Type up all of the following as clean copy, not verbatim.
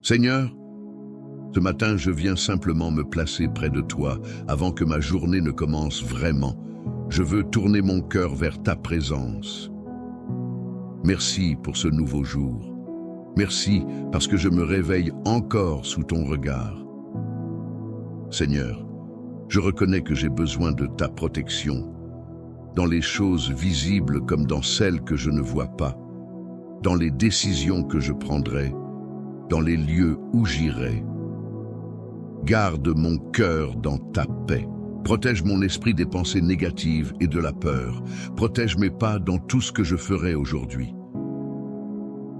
Seigneur, ce matin je viens simplement me placer près de toi avant que ma journée ne commence vraiment. Je veux tourner mon cœur vers ta présence. Merci pour ce nouveau jour. Merci parce que je me réveille encore sous ton regard. Seigneur, je reconnais que j'ai besoin de ta protection, dans les choses visibles comme dans celles que je ne vois pas, dans les décisions que je prendrai, dans les lieux où j'irai. Garde mon cœur dans ta paix. Protège mon esprit des pensées négatives et de la peur. Protège mes pas dans tout ce que je ferai aujourd'hui.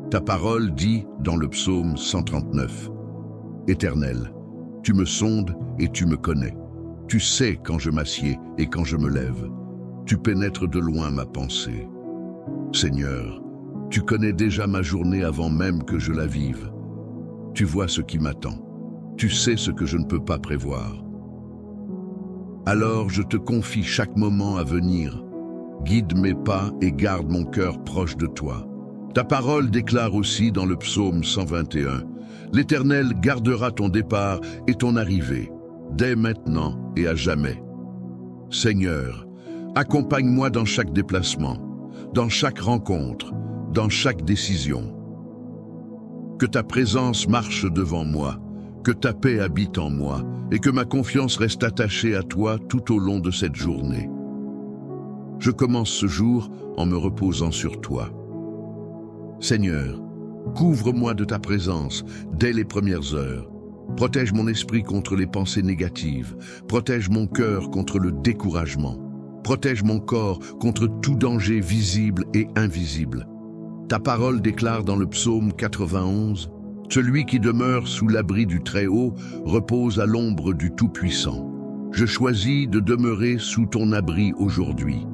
Ta parole dit dans le psaume 139, « Éternel, tu me sondes et tu me connais. Tu sais quand je m'assieds et quand je me lève. Tu pénètres de loin ma pensée. Seigneur, tu connais déjà ma journée avant même que je la vive. Tu vois ce qui m'attend. Tu sais ce que je ne peux pas prévoir. Alors je te confie chaque moment à venir. Guide mes pas et garde mon cœur proche de toi. Ta parole déclare aussi dans le psaume 121, « L'Éternel gardera ton départ et ton arrivée, dès maintenant et à jamais. » Seigneur, accompagne-moi dans chaque déplacement, dans chaque rencontre, dans chaque décision. Que ta présence marche devant moi, que ta paix habite en moi et que ma confiance reste attachée à toi tout au long de cette journée. Je commence ce jour en me reposant sur toi. Seigneur, couvre-moi de ta présence dès les premières heures. Protège mon esprit contre les pensées négatives. Protège mon cœur contre le découragement. Protège mon corps contre tout danger visible et invisible. Ta parole déclare dans le psaume 91, « Celui qui demeure sous l'abri du Très-Haut repose à l'ombre du Tout-Puissant. Je choisis de demeurer sous ton abri aujourd'hui. »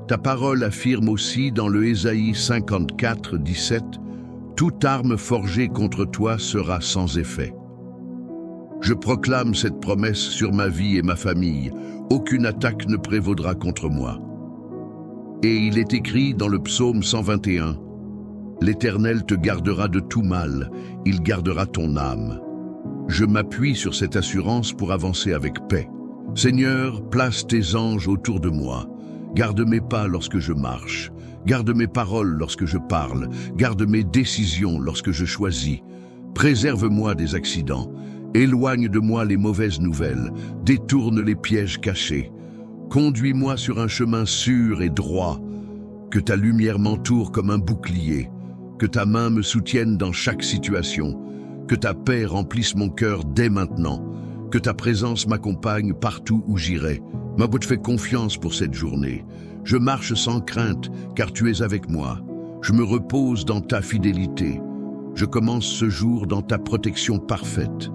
Ta parole affirme aussi dans le Ésaïe 54, 17, « Toute arme forgée contre toi sera sans effet. » Je proclame cette promesse sur ma vie et ma famille. Aucune attaque ne prévaudra contre moi. Et il est écrit dans le psaume 121, « L'Éternel te gardera de tout mal, il gardera ton âme. » Je m'appuie sur cette assurance pour avancer avec paix. Seigneur, place tes anges autour de moi. Garde mes pas lorsque je marche. Garde mes paroles lorsque je parle. Garde mes décisions lorsque je choisis. Préserve-moi des accidents. Éloigne de moi les mauvaises nouvelles. Détourne les pièges cachés. Conduis-moi sur un chemin sûr et droit. Que ta lumière m'entoure comme un bouclier. Que ta main me soutienne dans chaque situation. Que ta paix remplisse mon cœur dès maintenant. Que ta présence m'accompagne partout où j'irai. Ma bouche fait confiance pour cette journée. Je marche sans crainte, car tu es avec moi. Je me repose dans ta fidélité. Je commence ce jour dans ta protection parfaite.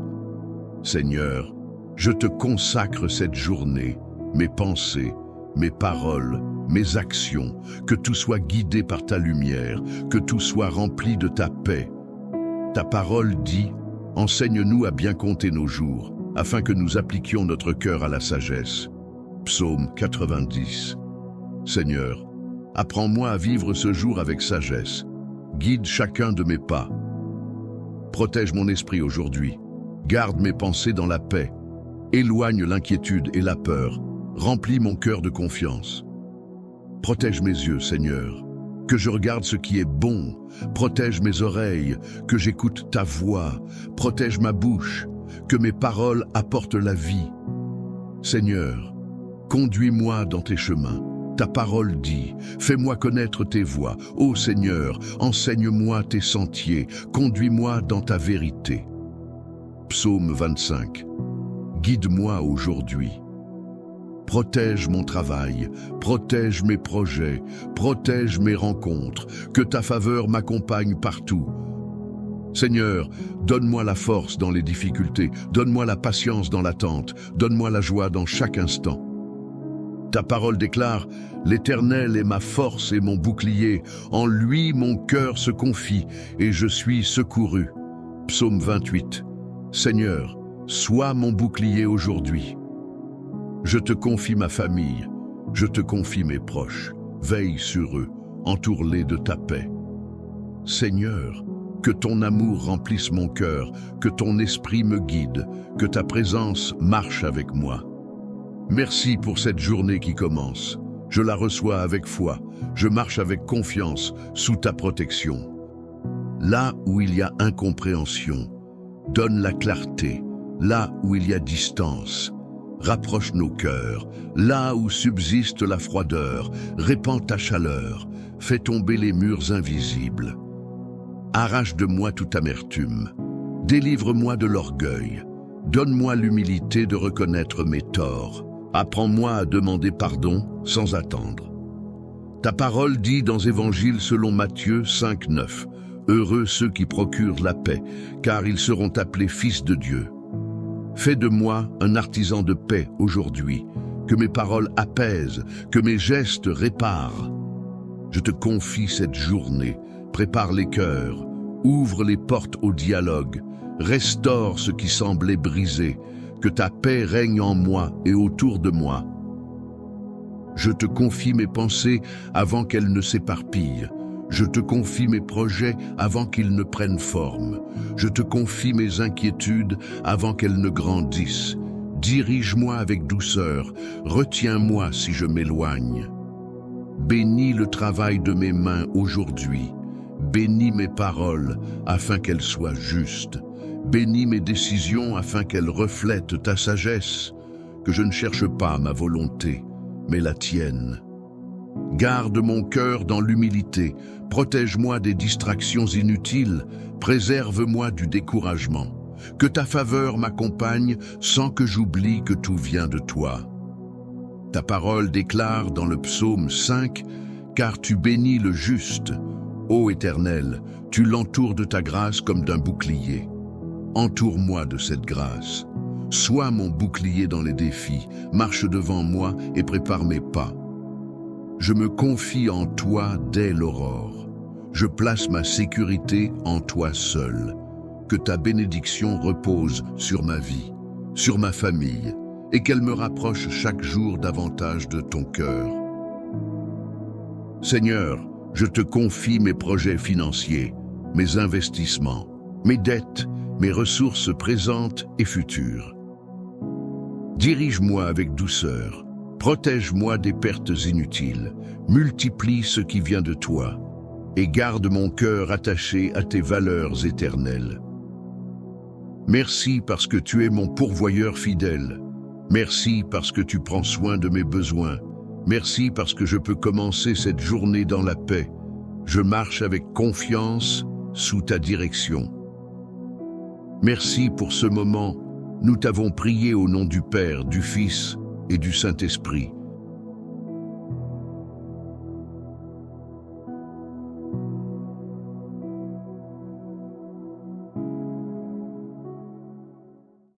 Seigneur, je te consacre cette journée, mes pensées, mes paroles, mes actions, que tout soit guidé par ta lumière, que tout soit rempli de ta paix. Ta parole dit, « Enseigne-nous à bien compter nos jours, afin que nous appliquions notre cœur à la sagesse. » Psaume 90. Seigneur, apprends-moi à vivre ce jour avec sagesse. Guide chacun de mes pas. Protège mon esprit aujourd'hui. Garde mes pensées dans la paix. Éloigne l'inquiétude et la peur. Remplis mon cœur de confiance. Protège mes yeux, Seigneur, que je regarde ce qui est bon. Protège mes oreilles, que j'écoute ta voix. Protège ma bouche, que mes paroles apportent la vie. Seigneur, conduis-moi dans tes chemins. Ta parole dit, fais-moi connaître tes voies. Ô Seigneur, enseigne-moi tes sentiers. Conduis-moi dans ta vérité. Psaume 25. Guide-moi aujourd'hui. Protège mon travail, protège mes projets, protège mes rencontres, que ta faveur m'accompagne partout. Seigneur, donne-moi la force dans les difficultés, donne-moi la patience dans l'attente, donne-moi la joie dans chaque instant. Ta parole déclare, « L'Éternel est ma force et mon bouclier, en lui mon cœur se confie et je suis secouru. » Psaume 28. Seigneur, sois mon bouclier aujourd'hui. Je te confie ma famille, je te confie mes proches. Veille sur eux, entoure-les de ta paix. Seigneur, Que ton amour remplisse mon cœur, que ton esprit me guide, que ta présence marche avec moi. Merci pour cette journée qui commence. Je la reçois avec foi, je marche avec confiance sous ta protection. Là où il y a incompréhension, donne la clarté. Là où il y a distance, rapproche nos cœurs. Là où subsiste la froideur, répand ta chaleur, fais tomber les murs invisibles. Arrache de moi toute amertume, délivre-moi de l'orgueil, donne-moi l'humilité de reconnaître mes torts. Apprends-moi à demander pardon sans attendre. Ta parole dit dans Évangile selon Matthieu 5,9 « Heureux ceux qui procurent la paix, car ils seront appelés fils de Dieu. » Fais de moi un artisan de paix aujourd'hui, que mes paroles apaisent, que mes gestes réparent. Je te confie cette journée, prépare les cœurs, ouvre les portes au dialogue, restaure ce qui semblait brisé, que ta paix règne en moi et autour de moi. Je te confie mes pensées avant qu'elles ne s'éparpillent. Je te confie mes projets avant qu'ils ne prennent forme. Je te confie mes inquiétudes avant qu'elles ne grandissent. Dirige-moi avec douceur, retiens-moi si je m'éloigne. Bénis le travail de mes mains aujourd'hui. Bénis mes paroles afin qu'elles soient justes. Bénis mes décisions afin qu'elles reflètent ta sagesse, que je ne cherche pas ma volonté, mais la tienne. Garde mon cœur dans l'humilité, protège-moi des distractions inutiles, préserve-moi du découragement. Que ta faveur m'accompagne sans que j'oublie que tout vient de toi. Ta parole déclare dans le psaume 5, « Car tu bénis le juste, ô Éternel, tu l'entoures de ta grâce comme d'un bouclier. » Entoure-moi de cette grâce. Sois mon bouclier dans les défis, marche devant moi et prépare mes pas. Je me confie en toi dès l'aurore. Je place ma sécurité en toi seul. Que ta bénédiction repose sur ma vie, sur ma famille, et qu'elle me rapproche chaque jour davantage de ton cœur. Seigneur, je te confie mes projets financiers, mes investissements, mes dettes, mes ressources présentes et futures. Dirige-moi avec douceur, protège-moi des pertes inutiles, multiplie ce qui vient de toi, et garde mon cœur attaché à tes valeurs éternelles. Merci parce que tu es mon pourvoyeur fidèle. Merci parce que tu prends soin de mes besoins. Merci parce que je peux commencer cette journée dans la paix. Je marche avec confiance sous ta direction. Merci pour ce moment. Nous t'avons prié au nom du Père, du Fils et du Saint-Esprit.